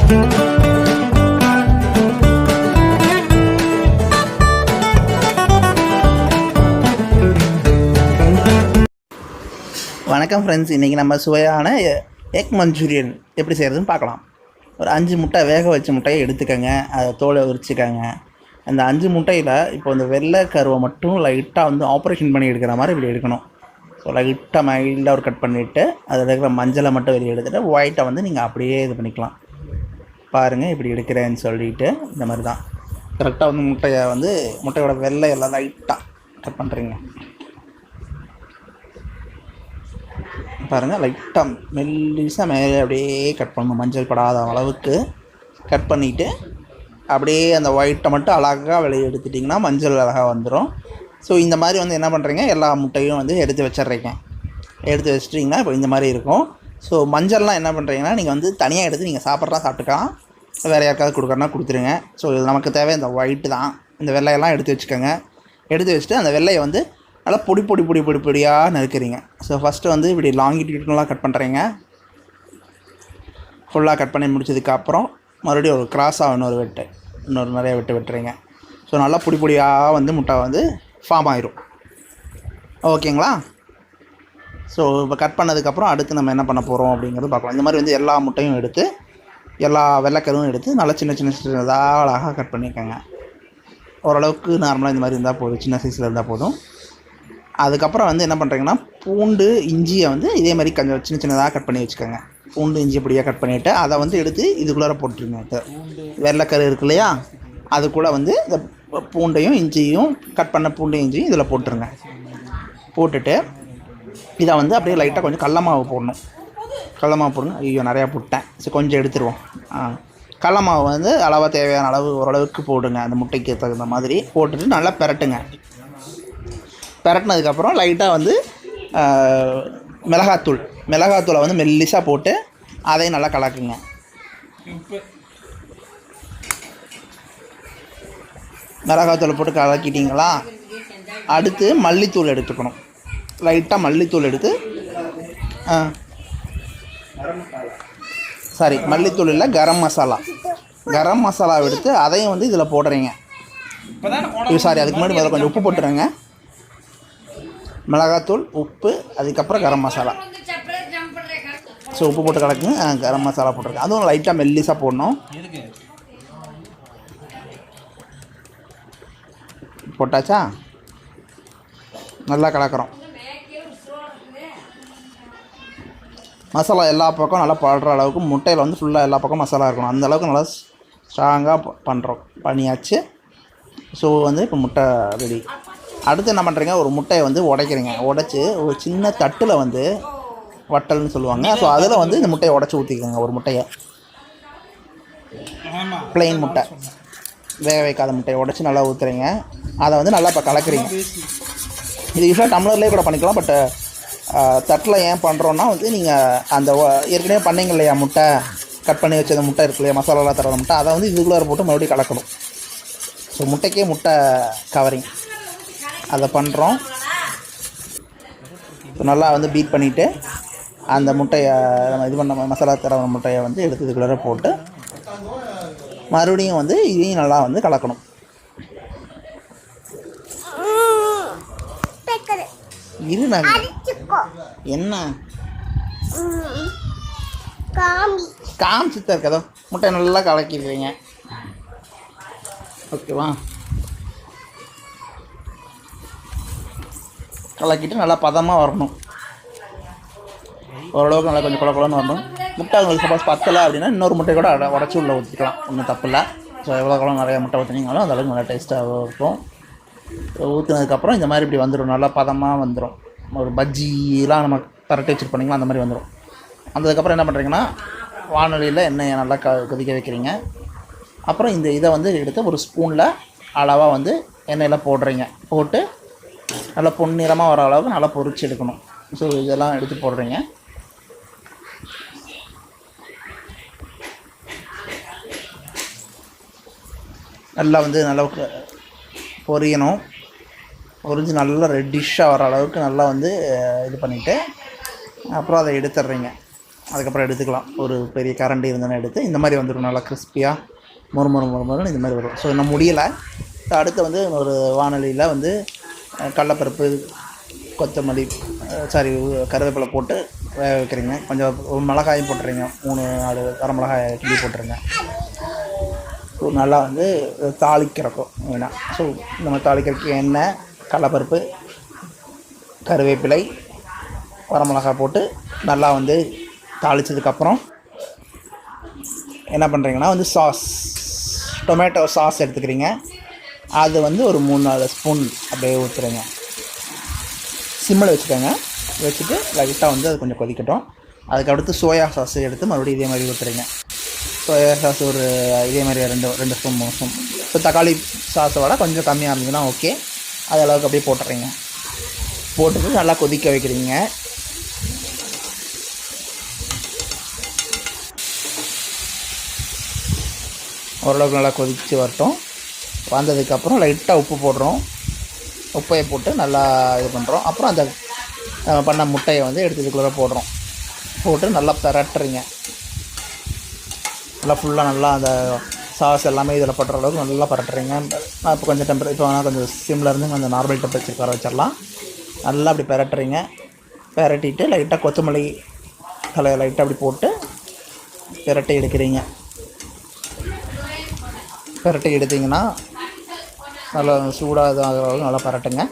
வணக்கம் ஃப்ரெண்ட்ஸ், இன்றைக்கி நம்ம சுவையான எக் மஞ்சூரியன் எப்படி செய்கிறதுன்னு பார்க்கலாம். ஒரு 5 முட்டை வேக வச்ச முட்டையை எடுத்துக்கோங்க. அதை தோலை உரிச்சிக்கோங்க. அந்த 5 முட்டையில் இப்போ இந்த வெள்ளை கருவை மட்டும் லைட்டாக வந்து ஆப்ரேஷன் பண்ணி எடுக்கிற மாதிரி இப்படி எடுக்கணும். ஸோ லைட்டாக மைல்டாக ஒரு கட் பண்ணிவிட்டு அதில் இருக்கிற மஞ்சளை மட்டும் வெளியே எடுத்துகிட்டு ஒயிட்டை வந்து நீங்கள் அப்படியே இது பண்ணிக்கலாம். பாருங்கள் இப்படி எடுக்கிறேன்னு சொல்லிவிட்டு இந்த மாதிரி தான் கரெக்டாக வந்து முட்டையோட வெள்ளை எல்லாம் லைட்டாக கட் பண்ணுறீங்க. பாருங்கள், லைட்டாக மெல்லிசாக மேலே அப்படியே கட் பண்ணணும். மஞ்சள் படாத அளவுக்கு கட் பண்ணிவிட்டு அப்படியே அந்த ஒயிட்டை மட்டும் அழகாக வெளியே எடுத்துட்டிங்கன்னா மஞ்சள் அழகாக வந்துடும். ஸோ இந்த மாதிரி வந்து என்ன பண்ணுறீங்க, எல்லா முட்டையும் வந்து எடுத்து வச்சிட்றீங்க. எடுத்து வச்சிட்டிங்கன்னா இப்போ இந்த மாதிரி இருக்கும். ஸோ மஞ்சள்லாம் என்ன பண்ணுறீங்கன்னா நீங்கள் வந்து தனியாக எடுத்து நீங்கள் சாப்பிட்டுக்கலாம். வேறு யாருக்காவது கொடுக்குறனா கொடுத்துருங்க. ஸோ இது நமக்கு தேவை இந்த ஒயிட்டு தான். இந்த வெள்ளையெல்லாம் எடுத்து வச்சுக்கோங்க. எடுத்து வச்சுட்டு அந்த வெள்ளையை வந்து நல்லா பொடியாக நறுக்கிறீங்க. ஸோ ஃபஸ்ட்டு வந்து இப்படி லாங்கிட்யூட்லாம் கட் பண்ணுறீங்க. ஃபுல்லாக கட் பண்ணி முடிச்சதுக்கப்புறம் மறுபடியும் ஒரு கிராஸாக இன்னொரு நிறைய வெட்டுறீங்க. ஸோ நல்லா பொடியாக வந்து முட்டை வந்து ஃபார்ம் ஆயிரும். ஓகேங்களா? ஸோ இப்போ கட் பண்ணதுக்கப்புறம் அடுத்து நம்ம என்ன பண்ண போகிறோம் அப்படிங்கிறது பார்க்கலாம். இந்த மாதிரி வந்து எல்லா முட்டையும் எடுத்து எல்லா வெள்ளைக்கருவும் எடுத்து நல்லா சின்னதாக அழகாக கட் பண்ணிக்கோங்க. ஓரளவுக்கு நார்மலாக இந்த மாதிரி இருந்தால் போதும், சின்ன சைஸில் இருந்தால் போதும். அதுக்கப்புறம் வந்து என்ன பண்ணுறீங்கன்னா, பூண்டு இஞ்சியை வந்து இதே மாதிரி கொஞ்சம் சின்னதாக கட் பண்ணி வச்சுக்கோங்க. பூண்டு இஞ்சி இப்படியாக கட் பண்ணிவிட்டு அதை வந்து எடுத்து இதுக்குள்ளார போட்டுருங்க. வெள்ளைக்கரு இருக்கு இல்லையா, அது கூட வந்து இந்த பூண்டையும் இஞ்சியும் கட் பண்ண பூண்டையும் இஞ்சியும் இதில் போட்டுருங்க. போட்டுட்டு இதை வந்து அப்படியே லைட்டாக கொஞ்சம் கடல மாவு போடணும். ஐயோ நிறையா போட்டேன். சரி கொஞ்சம் எடுத்துருவோம். கடல மாவு வந்து அளவாக தேவையான அளவு ஓரளவுக்கு போடுங்க. அந்த முட்டைக்கு தகுந்த மாதிரி போட்டுட்டு நல்லா பெரட்டினதுக்கப்புறம் லைட்டாக வந்து மிளகாத்தூளை வந்து மெல்லிசாக போட்டு அதையும் நல்லா கலக்குங்க. மிளகாத்தூளை போட்டு கலக்கிட்டிங்களா, அடுத்து மல்லித்தூள் எடுத்துக்கணும். லைட்டாக மல்லித்தூள் எடுத்து மல்லித்தூள் இல்லை, கரம் மசாலா எடுத்து அதையும் வந்து இதில் போடுறீங்க. அதுக்கு முன்னாடி முதல்ல கொஞ்சம் உப்பு போட்டுருங்க. மிளகாத்தூள், உப்பு, அதுக்கப்புறம் கரம் மசாலா. ஸோ உப்பு போட்டு கலக்குங்க. கரம் மசாலா போட்டிருக்கேன். அதுவும் லைட்டாக மெல்லிசாக போடணும். போட்டாச்சா? நல்லா கலக்கிறோம். மசாலா எல்லா பக்கம் நல்லா படுற அளவுக்கு முட்டையில் வந்து ஃபுல்லாக எல்லா பக்கம் மசாலா இருக்கணும். அந்தளவுக்கு நல்லா ஸ்ட்ராங்காக பண்ணியாச்சு. ஸோ வந்து இப்போ முட்டை ரெடி. அடுத்து என்ன பண்ணுறீங்க, ஒரு முட்டையை வந்து உடைச்சி ஒரு சின்ன தட்டில் வந்து வட்டல்னு சொல்லுவாங்க. ஸோ அதில் வந்து இந்த முட்டையை உடச்சி ஊற்றிக்கோங்க. ஒரு முட்டையை ப்ளெயின் முட்டை, வேக வைக்காத முட்டையை உடச்சி நல்லா ஊற்றுறீங்க. அதை வந்து நல்லா இப்போ கலக்குறீங்க. இது யூஸ்வலாக டம்ளர்லேயே கூட பண்ணிக்கலாம். பட் தட்டில் ஏன் பண்ணுறோன்னா வந்து நீங்கள் அந்த ஏற்கனவே பண்ணிங்க இல்லையா, முட்டை கட் பண்ணி வச்ச முட்டை இருக்கு இல்லையா, மசாலாலாம் தர முட்டை, அதை வந்து இதுக்குள்ளே போட்டு மறுபடியும் கலக்கணும். ஸோ முட்டைக்கே முட்டை கவரிங் அதை பண்ணுறோம். இப்போ நல்லா வந்து பீட் பண்ணிவிட்டு அந்த முட்டையை நம்ம இது பண்ண மசாலா தர முட்டையை வந்து எடுத்து இதுக்குள்ளே போட்டு மறுபடியும் வந்து இதையும் நல்லா வந்து கலக்கணும். என்ன காமிச்சுத்தான் இருக்கதோ, முட்டை நல்லா கலக்கிடுறீங்க. ஓகேவா? கலக்கிட்டு நல்லா பதமாக வரணும். ஓரளவுக்கு நல்லா கொஞ்சம் குழன்னு வரணும். முட்டை உங்களுக்கு சப்போஸ் பத்தலை அப்படின்னா இன்னொரு முட்டை கூட உடச்சி உள்ளே ஊற்றிக்கலாம். ஒன்றும் தப்பு இல்லை. ஸோ எவ்வளோ குளம் நிறையா முட்டை ஊற்றினீங்களும் அந்தளவுக்கு நல்லா டேஸ்ட்டாக இருக்கும். ஊற்றினதுக்கப்புறம் இந்த மாதிரி இப்படி வந்துடும், நல்லா பதமாக வந்துடும். ஒரு பஜ்ஜிலாம் நம்ம பரட்டி வச்சுருப்போம் அந்த மாதிரி வந்துடும். வந்ததுக்கப்புறம் என்ன பண்ணுறீங்கன்னா, வானொலியில் எண்ணெயை நல்லா கொதிக்க வைக்கிறீங்க. அப்புறம் இதை வந்து எடுத்து ஒரு ஸ்பூனில் அளவாக வந்து எண்ணெயில் போட்டு நல்லா பொன்னிறமாக வர அளவுக்கு நல்லா பொரிச்சு எடுக்கணும். ஸோ இதெல்லாம் எடுத்து போடுறீங்க. நல்லா வந்து நல்லா பொரியணும். பொரிஞ்சு நல்லா ரெட்டிஷ்ஷாக வர அளவுக்கு நல்லா வந்து இது பண்ணிவிட்டு அப்புறம் அதை எடுத்துடுறீங்க. அதுக்கப்புறம் எடுத்துக்கலாம். ஒரு பெரிய கரண்டி இருந்தோன்னா எடுத்து இந்த மாதிரி வந்துடும், நல்லா கிறிஸ்பியாக மொறுமொறுன்னு இந்த மாதிரி வரும். ஸோ இன்னும் முடியலை. அடுத்து வந்து ஒரு வானொலியில் வந்து கடலப்பருப்பு, கொத்தமல்லி, கருவேப்பிலை போட்டு வேக வைக்கிறீங்க. கொஞ்சம் மிளகாயும் போட்டுறீங்க, 3-4 வரமிளகாய் கிள்ளி போட்டுருங்க. ஸோ நல்லா வந்து தாளிக்கிறக்கும் வேணாம். ஸோ நம்ம தாளிக்கிறதுக்கு எண்ணெய், கடலப்பருப்பு, கருவேப்பிலை, வரமிளகாய் போட்டு நல்லா வந்து தாளித்ததுக்கப்புறம் என்ன பண்ணுறீங்கன்னா வந்து டொமேட்டோ சாஸ் எடுத்துக்கிறீங்க. அது வந்து ஒரு 3-4 ஸ்பூன் அப்படியே ஊற்றுறீங்க. சிம்மில் வச்சுக்கோங்க. வச்சுட்டு லைட்டாக வந்து அது கொஞ்சம் கொதிக்கட்டும். அதுக்கடுத்து சோயா சாஸ் எடுத்து மறுபடியும் இதே மாதிரி ஊற்றுறீங்க. சோயா சாஸ் ஒரு இதே மாதிரி 2 ஸ்பூன் 3 ஸ்பூன். இப்போ தக்காளி சாஸை விட கொஞ்சம் கம்மியாக இருந்ததுன்னா ஓகே. அது அளவுக்கு அப்படியே போட்டுறீங்க. போட்டுட்டு நல்லா கொதிக்க வைக்கிறீங்க. ஓரளவுக்கு நல்லா கொதித்து வரட்டும். வந்ததுக்கப்புறம் லைட்டாக உப்பு போடுறோம். உப்பையை போட்டு நல்லா இது பண்ணுறோம். அப்புறம் அந்த பண்ண முட்டையை வந்து எடுத்து இதுக்குள்ளே போடுறோம். போட்டு நல்லா பிரட்டுறீங்க. நல்லா ஃபுல்லாக நல்லா அந்த சாஸ் எல்லாமே இதில் படுற அளவுக்கு நல்லா பரட்டுறீங்க. இப்போ கொஞ்சம் இப்போ வேணால் கொஞ்சம் சிம்மில் இருந்து கொஞ்சம் நார்மல் டெம்பரேச்சர் வர வச்சிடலாம். நல்லா அப்படி பிரட்டுறீங்க. பிரட்டிட்டு லைட்டாக கொத்தமல்லி தலையை லைட்டாக அப்படி போட்டு பிரட்டி எடுக்கிறீங்க. பிரட்டி எடுத்திங்கன்னா நல்லா சூடாக இதாக நல்லா பரட்டுங்க.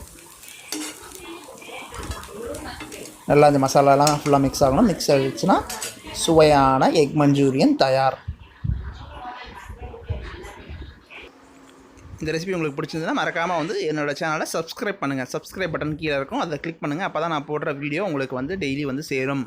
நல்லா இந்த மசாலாலாம் ஃபுல்லாக மிக்ஸ் ஆகணும். மிக்ஸ் ஆகிடுச்சுன்னா சுவையான எக் மஞ்சூரியன் தயார். இந்த ரெசிபி உங்களுக்கு பிடிச்சிருந்ததுன்னா மறக்காமல் வந்து என்னோடய சேனலை சப்ஸ்கிரைப் பண்ணுங்கள். சப்ஸ்கிரைப் பட்டன் கீழே இருக்கும், அதை கிளிக் பண்ணுங்கள். அப்போ தான் நான் போடுற வீடியோ உங்களுக்கு வந்து டெய்லி வந்து சேரும்.